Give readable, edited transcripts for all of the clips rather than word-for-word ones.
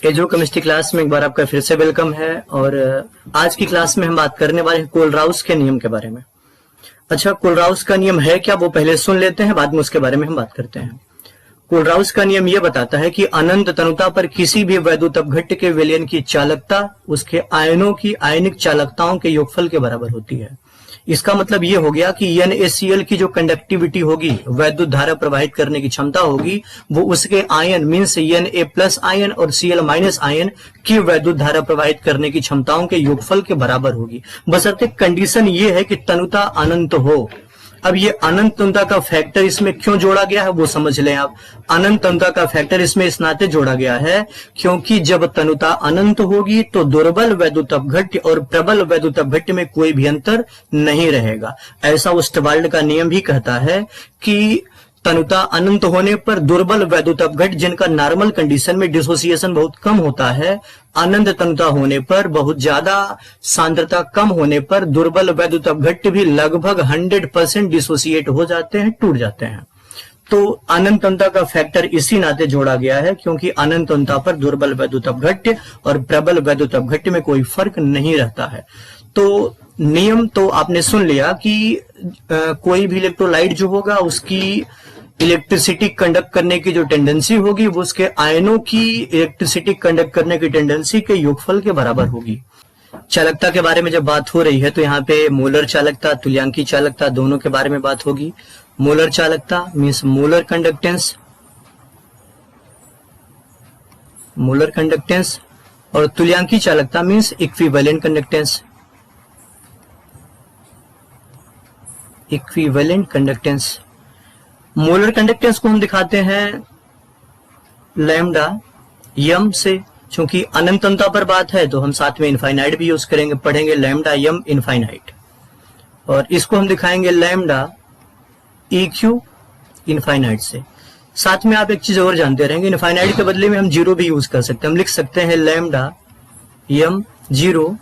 एजुकेमिस्ट्री class में एक बार आपका फिर से वेलकम है। और आज की क्लास में हम बात करने वाले हैं कोलराउस के नियम के बारे में। अच्छा, कोलराउस का नियम है क्या, वो पहले सुन लेते हैं, बाद में उसके बारे में हम बात करते हैं। कोलराउस का नियम यह बताता है कि अनंत तनुता पर किसी भी वैद्युत अपघट्य के विलयन की चालकता उसके आयनों की आयनिक चालकताओं के योगफल के बराबर होती है। इसका मतलब ये हो गया कि NaCl की जो कंडक्टिविटी होगी, वैद्युत धारा प्रवाहित करने की क्षमता होगी, वो उसके आयन मीन्स Na+ आयन और Cl- आयन की वैद्युत धारा प्रवाहित करने की क्षमताओं के योगफल के बराबर होगी। बशर्ते कंडीशन ये है कि तनुता अनंत हो। अब ये अनंत तनुता का फैक्टर इसमें क्यों जोड़ा गया है वो समझ लें आप। अनंत तनुता का फैक्टर इसमें इस नाते जोड़ा गया है क्योंकि जब तनुता अनंत होगी तो दुर्बल वैद्युत अपघट्य और प्रबल वैद्युत अपघट्य में कोई भी अंतर नहीं रहेगा। ऐसा ओस्टवाल्ड का नियम भी कहता है कि तनुता अनंत होने पर दुर्बल वैद्युत अपघट्य जिनका नॉर्मल कंडीशन में डिसोसिएशन बहुत कम होता है, अनंत तनुता होने पर बहुत ज्यादा सांद्रता कम होने पर दुर्बल वैद्युत अपघट्य भी लगभग 100% डिसोसिएट हो जाते हैं, टूट जाते हैं। तो अनंत तनुता का फैक्टर इसी नाते जोड़ा गया है क्योंकि अनंत तनुता पर दुर्बल वैद्युत अपघट्य और प्रबल वैद्युत अपघट्य में कोई फर्क नहीं रहता है। तो नियम तो आपने सुन लिया कि कोई भी इलेक्ट्रोलाइट जो होगा उसकी इलेक्ट्रिसिटी कंडक्ट करने की जो टेंडेंसी होगी वो उसके आयनों की इलेक्ट्रिसिटी कंडक्ट करने की टेंडेंसी के योगफल के बराबर होगी। चालकता के बारे में जब बात हो रही है तो यहाँ पे मोलर चालकता, तुल्यांकी चालकता दोनों के बारे में बात होगी। मोलर चालकता मीन्स मोलर कंडक्टेंस और तुल्यांकी चालकता means equivalent conductance. Molar conductance को हम दिखाते हैं लैम्डा यम से। चूंकि अनंत तनुता पर बात है तो हम साथ में इनफाइनाइट भी यूज करेंगे, पढ़ेंगे लैम्डा यम इनफाइनाइट। और इसको हम दिखाएंगे लैम्डा EQ इनफाइनाइट से। साथ में आप एक चीज और जानते रहेंगे, इनफाइनाइट के बदले में हम जीरो भी यूज कर सकते हैं। हम लिख सकते हैं लैम्डा यम 0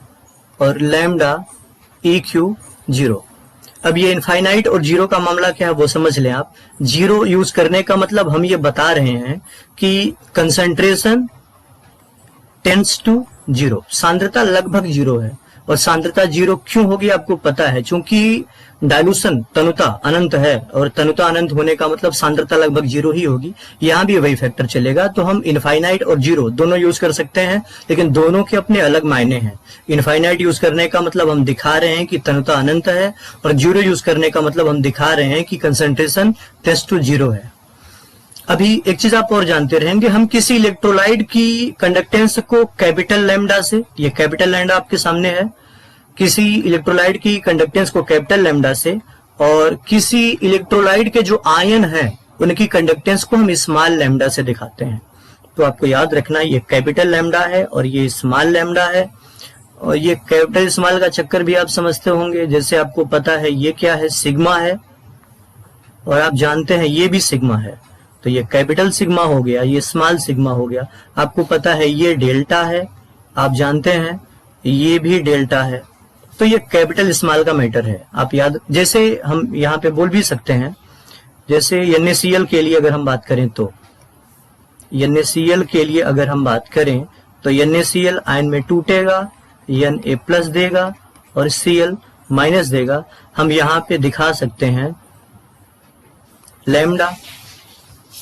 और लैम्डा EQ 0। अब ये इनफाइनाइट और जीरो का मामला क्या है वो समझ लें आप। जीरो यूज करने का मतलब हम ये बता रहे हैं कि कंसंट्रेशन टेंड्स टू 0, सांद्रता लगभग 0 है। और सांद्रता 0 क्यों होगी आपको पता है, क्योंकि डायलूशन तनुता अनंत है और तनुता अनंत होने का मतलब सांद्रता लगभग 0 ही होगी। यहां भी वही फैक्टर चलेगा। तो हम इनफाइनाइट और जीरो दोनों यूज कर सकते हैं, लेकिन दोनों के अपने अलग मायने हैं। इनफाइनाइट यूज करने का मतलब हम दिखा रहे हैं कि तनुता अनंत है और जीरो यूज करने का मतलब हम दिखा रहे हैं कि कंसंट्रेशन टेंड्स टू 0 है। अभी एक चीज आप और जानते रहेंगे, हम किसी इलेक्ट्रोलाइट की कंडक्टेंस को कैपिटल लैम्डा से, ये कैपिटल लैम्डा आपके सामने है, किसी इलेक्ट्रोलाइट की कंडक्टेंस को कैपिटल लैम्डा से और किसी इलेक्ट्रोलाइट के जो आयन है उनकी कंडक्टेंस को हम स्मॉल लैम्डा से दिखाते हैं। तो आपको याद रखना ये कैपिटल लैम्डा है और ये स्मॉल लैम्डा है। और ये कैपिटल स्मॉल का चक्कर भी आप समझते होंगे, जैसे आपको पता है ये क्या है, सिग्मा है, और आप जानते हैं ये भी सिग्मा है। तो ये कैपिटल सिग्मा हो गया, ये स्मॉल सिग्मा हो गया। आपको पता है ये डेल्टा है, आप जानते हैं ये भी डेल्टा है। तो ये कैपिटल स्मॉल का मैटर है, आप याद, जैसे हम यहाँ पे बोल भी सकते हैं, जैसे NaCl के लिए अगर हम बात करें तो NaCl के लिए अगर हम बात करें तो NaCl आयन में टूटेगा, Na+ देगा और Cl- देगा। हम यहाँ पे दिखा सकते हैं लैम्डा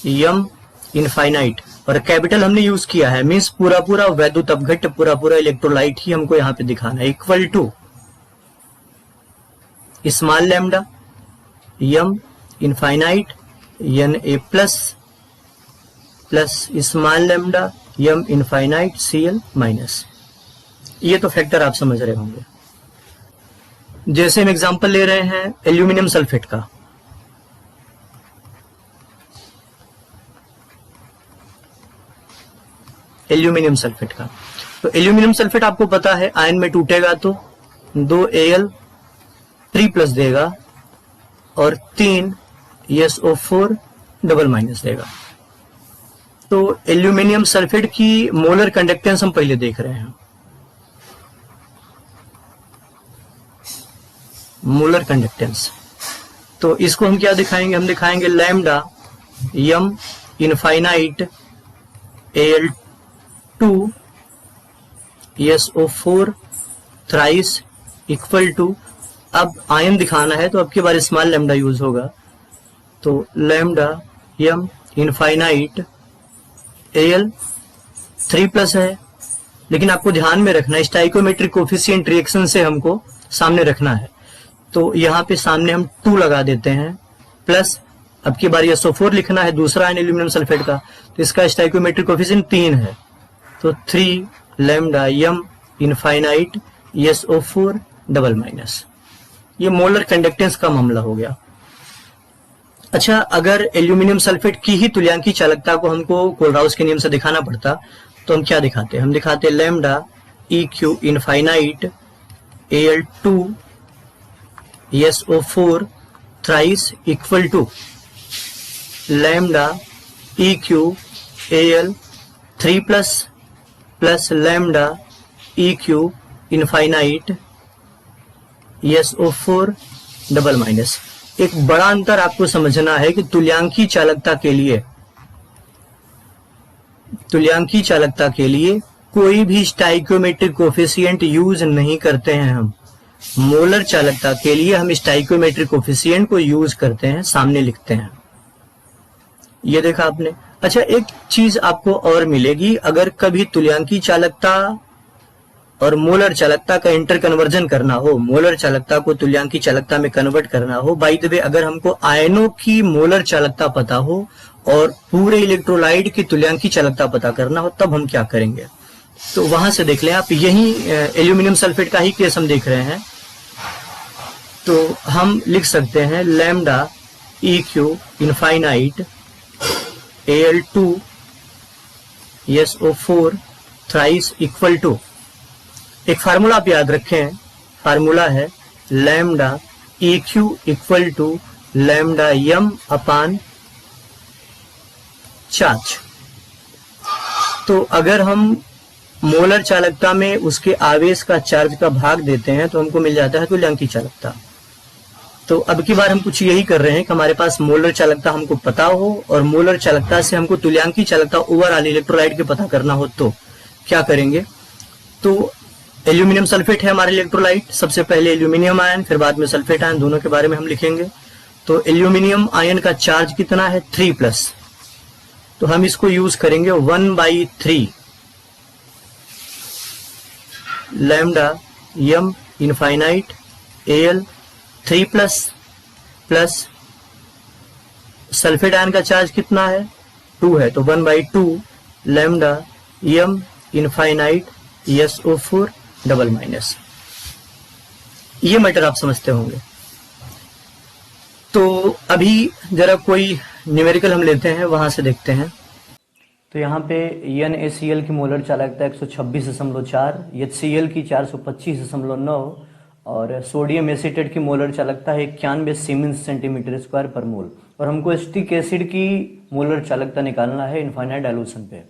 यम इनफाइनाइट और कैपिटल हमने यूज किया है, मीन्स पूरा वैद्युत अपघट्य पूरा इलेक्ट्रोलाइट ही हमको यहाँ पे दिखाना है, equal to small lambda m infinite Na+ plus small lambda m infinite Cl-। ये तो फैक्टर आप समझ रहे होंगे। जैसे हम एग्जांपल ले रहे हैं एल्यूमिनियम सल्फेट का। एल्यूमिनियम सल्फेट का, तो एल्यूमिनियम सल्फेट आपको पता है आयन में टूटेगा तो 2Al3+ देगा और 3 SO4 डबल माइनस देगा। तो एल्यूमिनियम सल्फेट की मोलर कंडक्टेंस हम पहले देख रहे हैं। मोलर कंडक्टेंस, तो इसको हम क्या दिखाएंगे, हम दिखाएंगे lambda m infinite SO4 thrice equal to, अब आयन दिखाना है तो अब की बार स्मॉल लैम्डा यूज होगा, तो लैम्डा यम इनफाइनाइट Al 3+ है, लेकिन आपको ध्यान में रखना है स्टाइकोमेट्रिक कोफिशिएंट रिएक्शन से हमको सामने रखना है, तो यहाँ पे सामने हम 2 लगा देते हैं, प्लस अब की बार SO4 लिखना है, दूसरा आयन एल्यूमिनियम सल्फेट का, तो इसका स्टाइकोमेट्रिक कोफिशिएंट 3 है, तो 3 lambda m infinite SO4 double minus. ये मोलर कंडक्टेंस का मामला हो गया। अच्छा, अगर एल्यूमिनियम सल्फेट की ही तुल्यांकी चालकता को हमको कोलराउस के नियम से दिखाना पड़ता तो हम क्या दिखाते? हम दिखाते lambda EQ infinite Al2 SO4 thrice equal to lambda EQ Al 3+ plus lambda EQ infinite SO4 double minus. एक बड़ा अंतर आपको समझना है कि तुल्यांकी चालकता के लिए कोई भी स्टाइकियोमेट्रिक कोफिशिएंट यूज नहीं करते हैं हम। मोलर चालकता के लिए हम स्टाइकियोमेट्रिक कोफिशिएंट को यूज करते हैं, सामने लिखते हैं। ये देखा आपने। अच्छा, एक चीज आपको और मिलेगी, अगर कभी तुल्यांकी चालकता और मोलर चालकता का इंटर कन्वर्जन करना हो, मोलर चालकता को तुल्यांकी चालकता में कन्वर्ट करना हो, बाय द वे अगर हमको आयनों की मोलर चालकता पता हो और पूरे इलेक्ट्रोलाइट की तुल्यांकी चालकता पता करना हो, तब हम क्या करेंगे? तो वहां से देख लें आप, यही एल्यूमिनियम सल्फेट का ही केस हम देख रहे हैं, तो हम लिख सकते हैं lambda EQ infinite Al2 SO4 thrice equal to, एक फार्मूला आप याद रखें, फार्मूला है lambda EQ equal to lambda m upon charge. तो अगर हम मोलर चालकता में उसके आवेश का चार्ज का भाग देते हैं तो हमको मिल जाता है तुल्यांकी चालकता। तो अब की बार हम कुछ यही कर रहे हैं कि हमारे पास मोलर चालकता हमको पता हो और मोलर चालकता से हमको तुल्यांकी चालकता ओवरऑल इलेक्ट्रोलाइट के पता करना हो, तो क्या करेंगे? तो एल्यूमिनियम सल्फेट है हमारे इलेक्ट्रोलाइट, सबसे पहले एल्यूमिनियम आयन, फिर बाद में सल्फेट आयन, दोनों के बारे में हम लिखेंगे। तो एल्यूमिनियम आयन का चार्ज कितना है? 3+, तो हम इसको यूज करेंगे 1/3 lambda m infinite Al 3+ plus sulphate ion का चार्ज कितना है? 2 है, तो 1/2 lambda m infinite SO4 double minus. ये मैटर आप समझते होंगे। तो अभी जरा कोई न्यूमेरिकल हम लेते हैं, वहां से देखते हैं। तो यहाँ पे NaCl की मोलर चालकता 126.4, HCl की 425.9 और सोडियम एसीटेट की मोलर चालकता है 91 सीमेंस सेंटीमीटर स्क्वायर पर मोल। और हमको एसिटिक एसिड की मोलर चालकता निकालना है इनफाइनाइट डाइल्यूशन पे।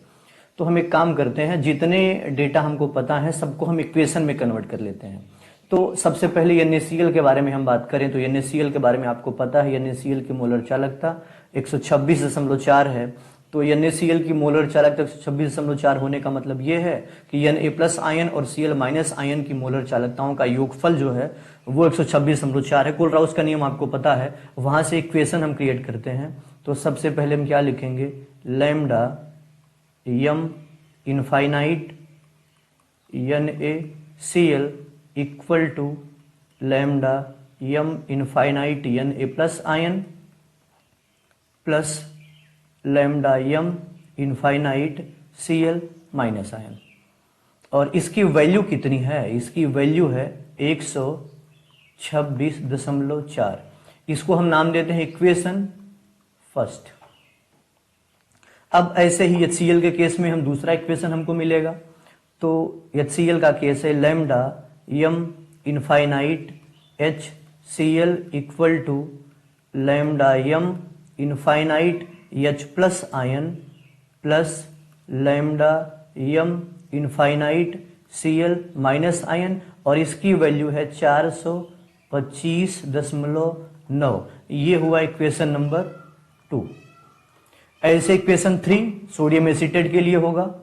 तो हम एक काम करते हैं, जितने डेटा हमको पता है सबको हम इक्वेशन में कन्वर्ट कर लेते हैं। तो सबसे पहले NaCl के बारे में हम बात करें तो NaCl के बारे में आपको पता है, NaCl की मोलर चालकता 126.4 है। तो NaCl की मोलर चालकता 126.4 होने का मतलब ये है कि Na+ आयन और Cl- आयन की मोलर चालकताओं का योगफल जो है वो 126.4 है। कोलराउस का नियम आपको पता है, वहां से इक्वेशन हम क्रिएट करते हैं। तो सबसे पहले हम क्या लिखेंगे? Lambda m infinite NaCl equal to lambda m infinite Na+ ion plus lambda m infinite Cl- ion. और इसकी वैल्यू कितनी है? इसकी वैल्यू है 126.4। इसको हम नाम देते हैं इक्वेशन फर्स्ट। अब ऐसे ही HCl के केस में हम दूसरा इक्वेशन हमको मिलेगा। तो HCl का केस है lambda m infinite HCl equal to lambda m infinite H+ ion plus lambda m infinite Cl- ion, और इसकी वैल्यू है 425.9। ये हुआ इक्वेशन नंबर 2। ऐसे इक्वेशन 3 सोडियम एसीटेट के लिए होगा।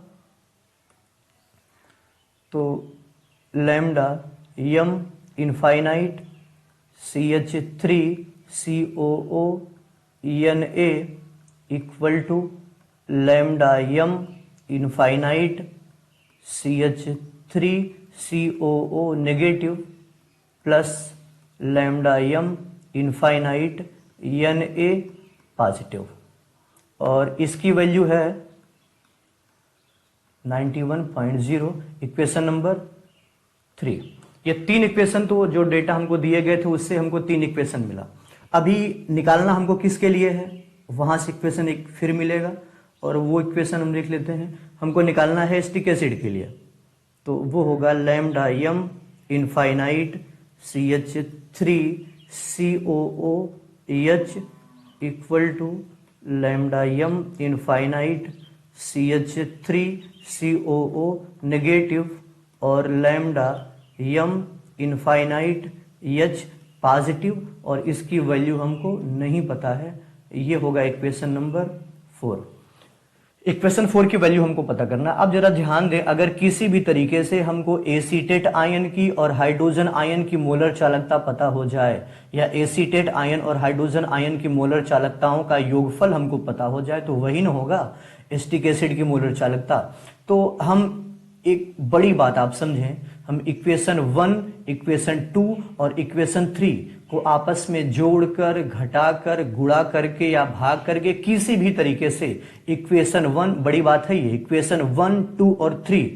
तो lambda m infinite CH3COO equal to lambda m infinite CH3COO negative plus lambda m infinite Na positive, और इसकी वैल्यू है 91.0, इक्वेशन नंबर 3। ये 3 इक्वेशन तो जो डेटा हमको दिए गए थे उससे हमको 3 इक्वेशन मिला। अभी निकालना हमको किसके लिए है, वहां से इक्वेशन एक फिर मिलेगा, और वो इक्वेशन हम लिख लेते हैं। हमको निकालना है एसिटिक एसिड के लिए, तो वो होगा lambda m infinite CH3COOH equal to lambda m infinite CH3COO negative और lambda m infinite H positive, और इसकी वैल्यू हमको नहीं पता है। ये होगा इक्वेशन नंबर 4। इक्वेशन 4 की वैल्यू हमको पता करना। अब जरा ध्यान दें, अगर किसी भी तरीके से हमको एसीटेट आयन की और हाइड्रोजन आयन की मोलर चालकता पता हो जाए, या एसीटेट आयन और हाइड्रोजन आयन की मोलर चालकताओं का योगफल हमको पता हो जाए, तो वही ना होगा एसिटिक एसिड की मोलर चालकता। तो हम एक बड़ी बात आप समझें, हम इक्वेशन 1, इक्वेशन 2 और इक्वेशन 3 को आपस में जोड़कर, घटाकर, गुणा करके या भाग करके किसी भी तरीके से इक्वेशन 1, बड़ी बात है ये, इक्वेशन 1, 2 और 3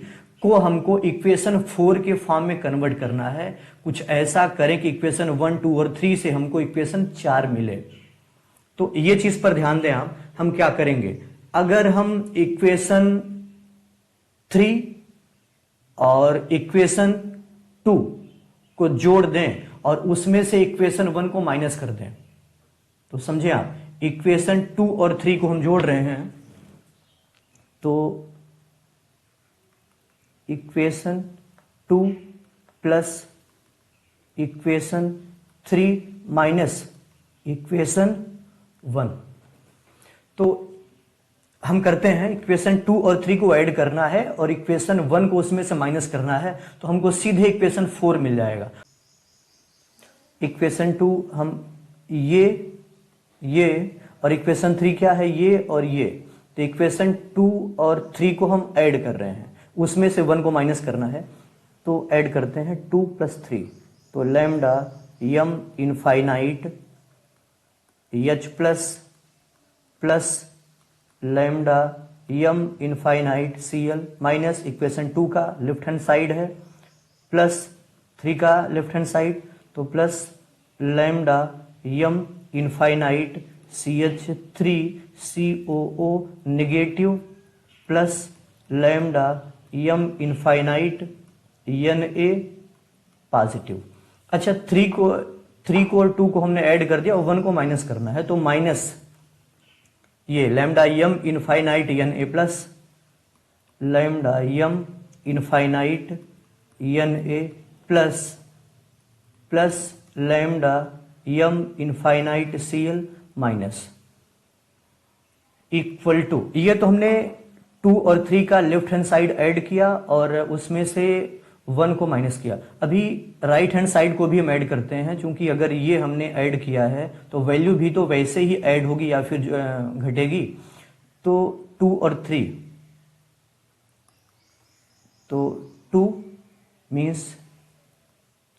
को हमको इक्वेशन 4 के फॉर्म में कन्वर्ट करना है। कुछ ऐसा करें कि इक्वेशन 1, 2 और 3 से हमको इक्वेशन 4 मिले। तो ये चीज पर ध्यान दें आप। हम क्या करेंगे, अगर हम इक्वेशन 3 और इक्वेशन 2 को जोड़ दें और उसमें से इक्वेशन 1 को माइनस कर दें, तो समझे आप, इक्वेशन 2 और 3 को हम जोड़ रहे हैं, तो equation 2 plus equation 3 minus equation 1, तो हम करते हैं इक्वेशन 2 और 3 को ऐड करना है और इक्वेशन 1 को उसमें से माइनस करना है, तो हमको सीधे इक्वेशन 4 मिल जाएगा। इक्वेशन 2 हम ये और इक्वेशन 3 क्या है, ये और ये, तो इक्वेशन 2 और 3 को हम ऐड कर रहे हैं, उसमें से 1 को माइनस करना है, तो ऐड करते हैं 2 + 3, तो lambda m infinite H plus lambda m infinite Cl minus equation 2 का लेफ्ट हैंड साइड है प्लस 3 का लेफ्ट हैंड साइड, तो plus lambda m infinite CH3COO negative plus lambda m infinite Na positive. अच्छा, 3 को और 2 को हमने ऐड कर दिया और 1 को माइनस करना है, तो माइनस ये lambda m infinite Na plus lambda m infinite Na plus lambda m infinite Cl minus equal to, ये तो हमने 2 और 3 का लेफ्ट हैंड साइड ऐड किया और उसमें से 1 को माइनस किया। अभी राइट हैंड साइड को भी हम ऐड करते हैं, क्योंकि अगर ये हमने ऐड किया है तो वैल्यू भी तो वैसे ही ऐड होगी या फिर घटेगी। तो 2 और 3, तो 2 means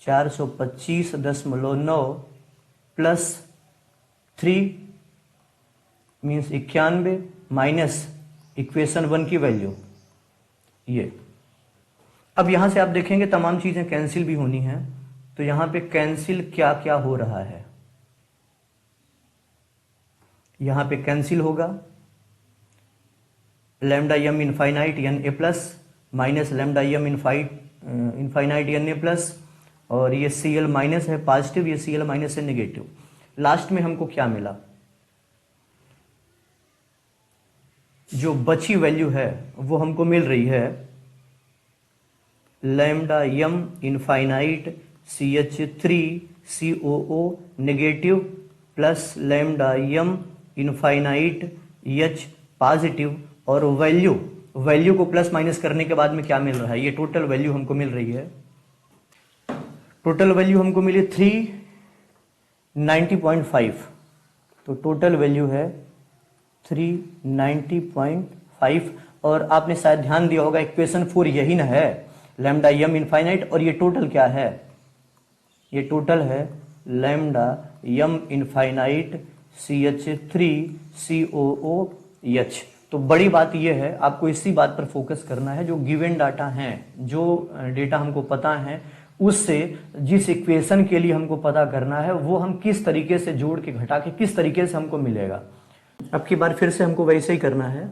425.9 plus 3 means 91 minus equation 1 की वैल्यू ये। अब यहां से आप देखेंगे तमाम चीजें कैंसिल भी होनी है, तो यहां पे कैंसिल क्या क्या हो रहा है, यहां पे कैंसिल होगा lambda m infinite Na plus minus lambda m infinite Na plus, और ये Cl माइनस है पॉजिटिव, ये Cl माइनस है नेगेटिव। लास्ट में हमको क्या मिला, जो बची वैल्यू है वो हमको मिल रही है lambda m infinite CH3COO negative plus lambda m infinite H positive, और वैल्यू वैल्यू को प्लस माइनस करने के बाद में क्या मिल रहा है, ये टोटल वैल्यू हमको मिल रही है। टोटल वैल्यू हमको मिली 390.5, तो टोटल वैल्यू है 390.5। और आपने शायद ध्यान दिया होगा इक्वेशन 4 यही ना है, लैम्डा यम इनफाइनाइट, और ये टोटल क्या है, ये टोटल है लैम्डा यम इनफाइनाइट CH3COOH। तो बड़ी बात यह है, आपको इसी बात पर फोकस करना है, जो गिवन डाटा हैं, जो डेटा हमको पता है, उससे जिस इक्वेशन के लिए हमको पता करना है वो हम किस तरीके से जोड़ के घटा के किस तरीके से हमको मिलेगा। अब की बार फिर से हमको वैसे ही करना है।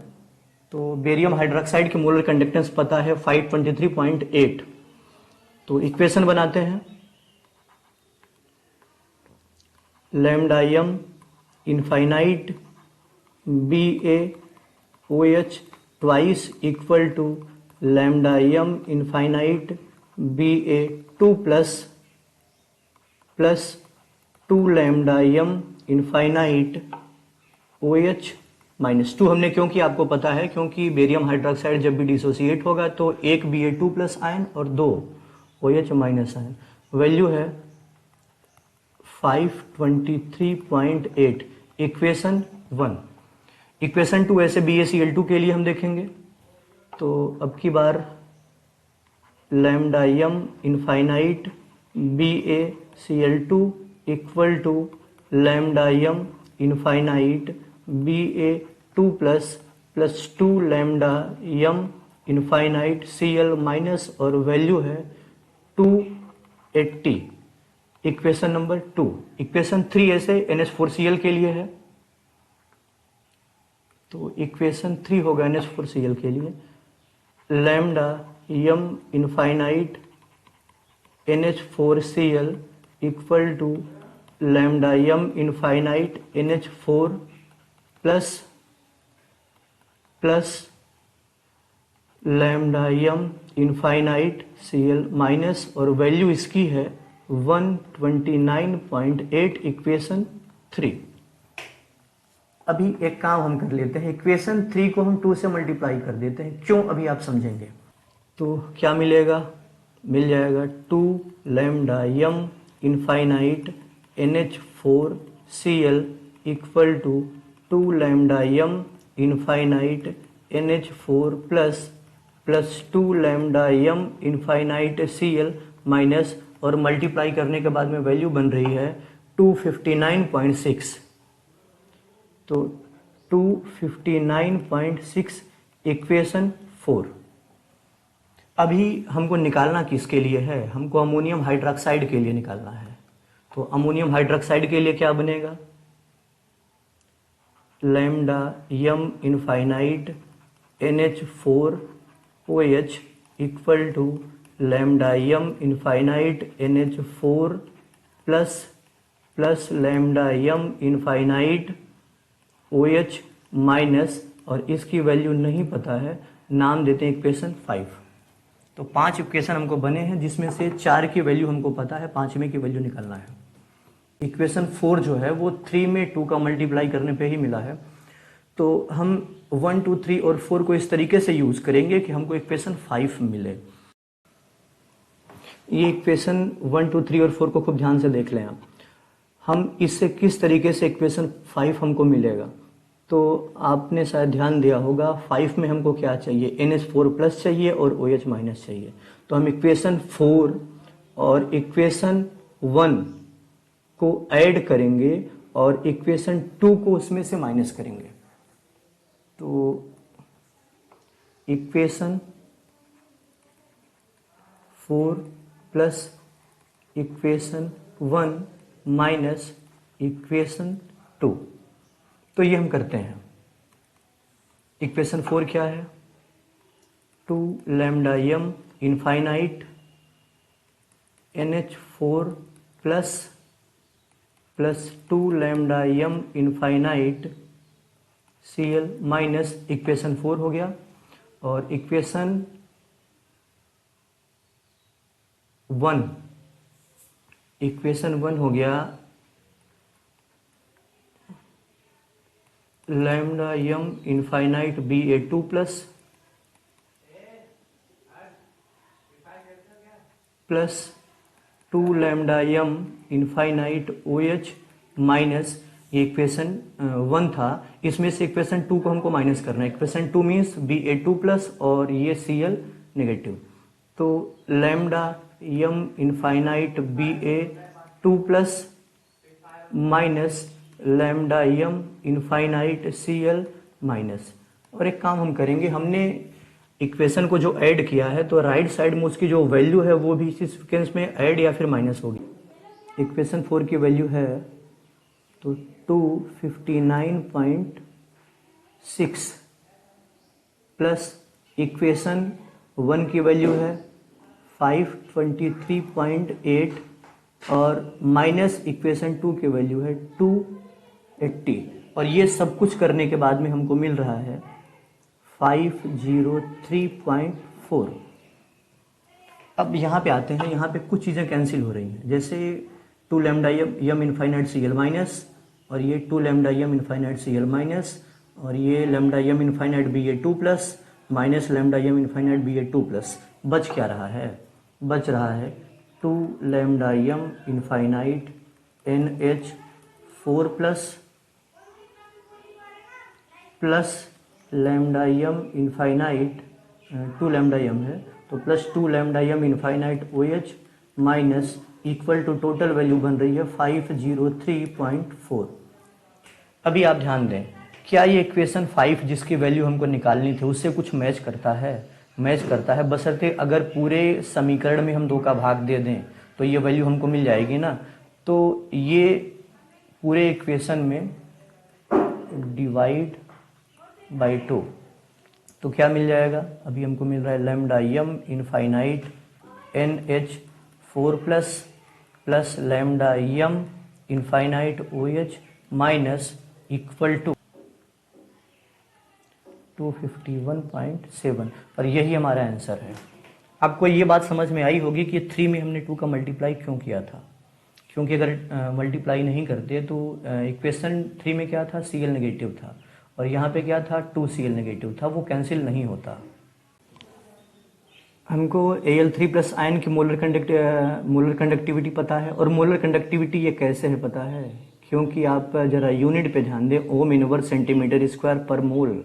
तो बेरियम हाइड्रोक्साइड की मोलर कंडक्टेंस पता है 523.8, तो इक्वेशन बनाते हैं। Lambda m infinite BaOH twice equal to lambda m infinite Ba2 plus 2 lambda m infinite OH minus 2। हमने क्यों किया आपको पता है, क्योंकि बेरियम हाइड्रोक्साइड जब भी डिसोसिएट होगा तो एक Ba2 प्लस आयन और 2 OH माइनस आयन। वैल्यू है 523.8, इक्वेशन 1। इक्वेशन 2 ऐसे BaCl2 के लिए हम देखेंगे। तो अब की बार lambda m infinite BaCl2 equal to lambda m infinite Ba2 plus 2 lambda m infinite Cl minus, और वैल्यू है 280, इक्वेशन नंबर 2। इक्वेशन 3 ऐसे NH4Cl के लिए है। तो इक्वेशन 3 होगा NH4Cl के लिए, lambda m infinite NH4Cl equal to lambda m infinite NH4 plus lambda m infinite Cl minus, और वैल्यू इसकी है 129.8, इक्वेशन 3। अभी एक काम हम कर लेते हैं, इक्वेशन 3 को हम 2 से मल्टीप्लाई कर देते हैं। क्यों, अभी आप समझेंगे। तो क्या मिलेगा, मिल जाएगा 2 lambda m infinite NH4Cl equal to 2 lambda m infinite NH4 plus 2 lambda m infinite Cl minus, और मल्टीप्लाई करने के बाद में वैल्यू बन रही है 259.6। तो 259.6 इक्वेशन 4। अभी हमको निकालना किसके लिए है, हमको अमोनियम हाइड्रोक्साइड के लिए निकालना है। तो अमोनियम हाइड्रोक्साइड के लिए क्या बनेगा, lambda m infinite NH4OH equal to lambda m infinite NH4 plus lambda m infinite OH minus, और इसकी वैल्यू नहीं पता है, नाम देते हैं इक्वेशन 5। तो 5 इक्वेशन हमको बने हैं, जिसमें से 4 की वैल्यू हमको पता है, 5वें की वैल्यू निकालना है। इक्वेशन 4 जो है वो 3 में 2 का मल्टीप्लाई करने पे ही मिला है। तो हम 1, 2, 3 और 4 को इस तरीके से यूज करेंगे कि हमको इक्वेशन 5 मिले। ये इक्वेशन 1, 2, 3 और 4 को खूब ध्यान से देख लें आप। हम इससे किस तरीके से इक्वेशन 5 हमको मिलेगा, तो आपने शायद ध्यान दिया होगा 5 में हमको क्या चाहिए, NH4 प्लस चाहिए और OH माइनस चाहिए। तो हम इक्वेशन 4 और इक्वेशन 1 को ऐड करेंगे और इक्वेशन 2 को उसमें से माइनस करेंगे। तो equation 4 plus equation 1 minus equation 2, तो ये हम करते हैं। इक्वेशन 4 क्या है, 2 lambda m infinite NH4 plus 2 lambda m infinite Cl minus, equation 4 हो गया। और इक्वेशन 1 हो गया lambda m infinite Ba2 plus plus 2 lambda m infinite O H minus, ये इक्वेशन 1 था, इसमें से इक्वेशन 2 को हमको माइनस करना है। इक्वेशन 2 मीन्स Ba2 प्लस और ये Cl नेगेटिव, तो lambda m infinite Ba2 plus minus lambda m infinite Cl minus. और एक काम हम करेंगे, हमने इक्वेशन को जो ऐड किया है तो राइट साइड में उसकी जो वैल्यू है वो भी इसी सीक्वेंस में ऐड या फिर माइनस होगी। इक्वेशन 4 की वैल्यू है तो 259.6 प्लस इक्वेशन 1 की वैल्यू है 523.8 और माइनस इक्वेशन 2 की वैल्यू है 280, और ये सब कुछ करने के बाद में हमको मिल रहा है 503.4। अब यहाँ पे आते हैं, यहाँ पे कुछ चीज़ें कैंसिल हो रही हैं, जैसे 2 lambda m infinite Cl minus, और ये 2 lambda m infinite Cl minus, और ये lambda m infinite Ba2 plus minus lambda m infinite Ba2 plus. बच क्या रहा है? बच रहा है 2 lambda m infinite NH4 plus lambda m infinite 2 lambda m है तो plus 2 lambda m infinite OH minus equal to total value बन रही है 503.4। अभी आप ध्यान दें, क्या ये इक्वेशन 5 जिसकी वैल्यू हमको निकालनी थी उससे कुछ मैच करता है? मैच करता है, बशर्ते अगर पूरे समीकरण में हम 2 का भाग दे दें तो ये वैल्यू हमको मिल जाएगी ना। तो ये पूरे इक्वेशन में डिवाइड बाई 2 तो क्या मिल जाएगा? अभी हमको मिल रहा है lambda m infinite NH4 plus lambda m infinite OH minus equal to 251.7, और यही हमारा आंसर है। आपको ये बात समझ में आई होगी कि 3 में हमने 2 का मल्टीप्लाई क्यों किया था, क्योंकि अगर मल्टीप्लाई नहीं करते तो इक्वेशन 3 में क्या था? Cl नेगेटिव था, और यहाँ पे क्या था? 2Cl नेगेटिव था, वो कैंसिल नहीं होता। हमको Al3 प्लस आयन की मोलर कंडक्टिविटी पता है, और मोलर कंडक्टिविटी ये कैसे है पता है? क्योंकि आप जरा यूनिट पे ध्यान दें, ओम इनवर्स सेंटीमीटर स्क्वायर पर मोल,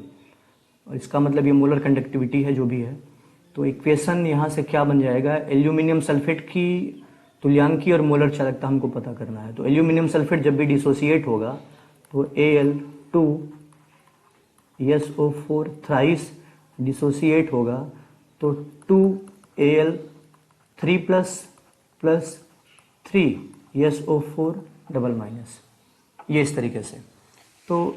और इसका मतलब ये मोलर कंडक्टिविटी है जो भी है। तो इक्वेशन यहाँ से क्या बन जाएगा? एल्यूमिनियम सल्फेट की तुल्यांकी और मोलर चालकता हमको पता करना है। तो एल्यूमिनियम सल्फेट जब भी डिसोसिएट होगा तो Al2SO4 थ्राइस डिसोसिएट होगा तो 2Al3 plus 3SO4 double minus, ये इस तरीके से। तो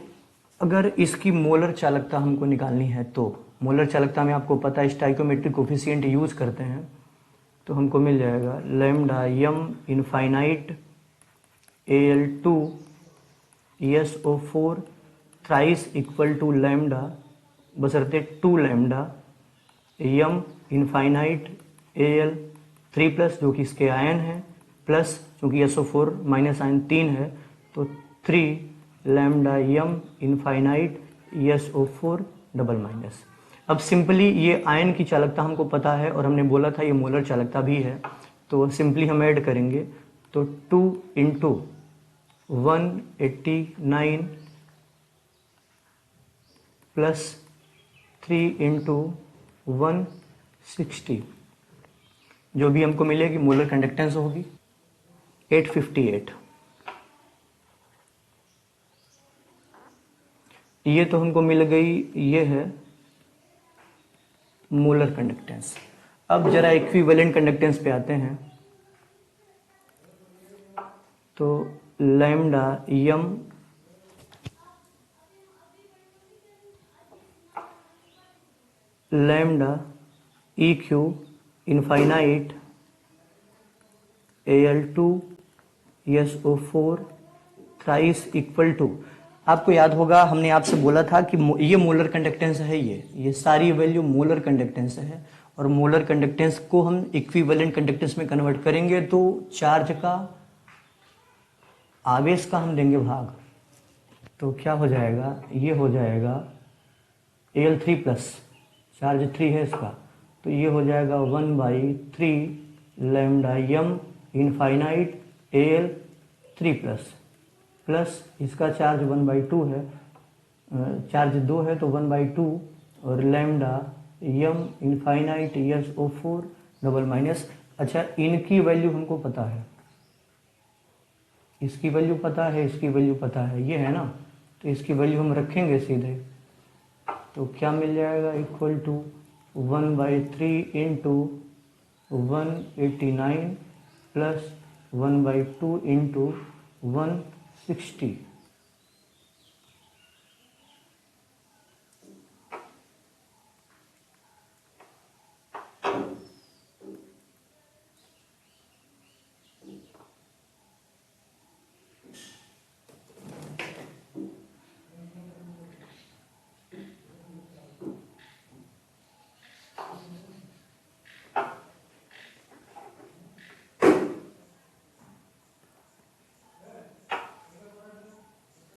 अगर इसकी मोलर चालकता हमको निकालनी है तो मोलर चालकता में आपको पता है स्टाइकोमेट्रिक कोफिशिएंट यूज करते हैं, तो हमको मिल जाएगा lambda m infinite Al2SO4 thrice equal to lambda बशर्ते 2 lambda m infinite Al3 plus जो कि इसके आयन है, प्लस चूँकि SO4 माइनस आयन 3 है तो 3 lambda m infinite SO4 double minus. अब सिंपली ये आयन की चालकता हमको पता है और हमने बोला था ये मोलर चालकता भी है, तो सिंपली हम ऐड करेंगे तो 2 इंटू 189 प्लस 3 इंटू 160, जो भी हमको मिलेगी मोलर कंडक्टेंस होगी 858। ये तो हमको मिल गई, ये है मोलर कंडक्टेंस। अब जरा इक्विवेलेंट कंडक्टेंस पे आते हैं, तो lambda m lambda EQ infinite Al2SO4 thrice equal to, आपको याद होगा हमने आपसे बोला था कि ये मोलर कंडक्टेंस है, ये सारी वैल्यू मोलर कंडक्टेंस है, और मोलर कंडक्टेंस को हम इक्विवेलेंट कंडक्टेंस में कन्वर्ट करेंगे तो चार्ज का आवेश का हम देंगे भाग, तो क्या हो जाएगा? ये हो जाएगा Al3 प्लस चार्ज 3 है इसका, तो ये हो जाएगा 1/3 lambda m infinite AL 3 plus इसका चार्ज 1/2 है, चार्ज 2 है तो 1/2 और lambda m infinite SO4 double minus. अच्छा, इनकी वैल्यू हमको पता है, इसकी वैल्यू पता है, इसकी वैल्यू पता है, ये है ना, तो इसकी वैल्यू हम रखेंगे सीधे, तो क्या मिल जाएगा, इक्वल टू 1/3 इंटू 189 प्लस 1/2 इंटू 160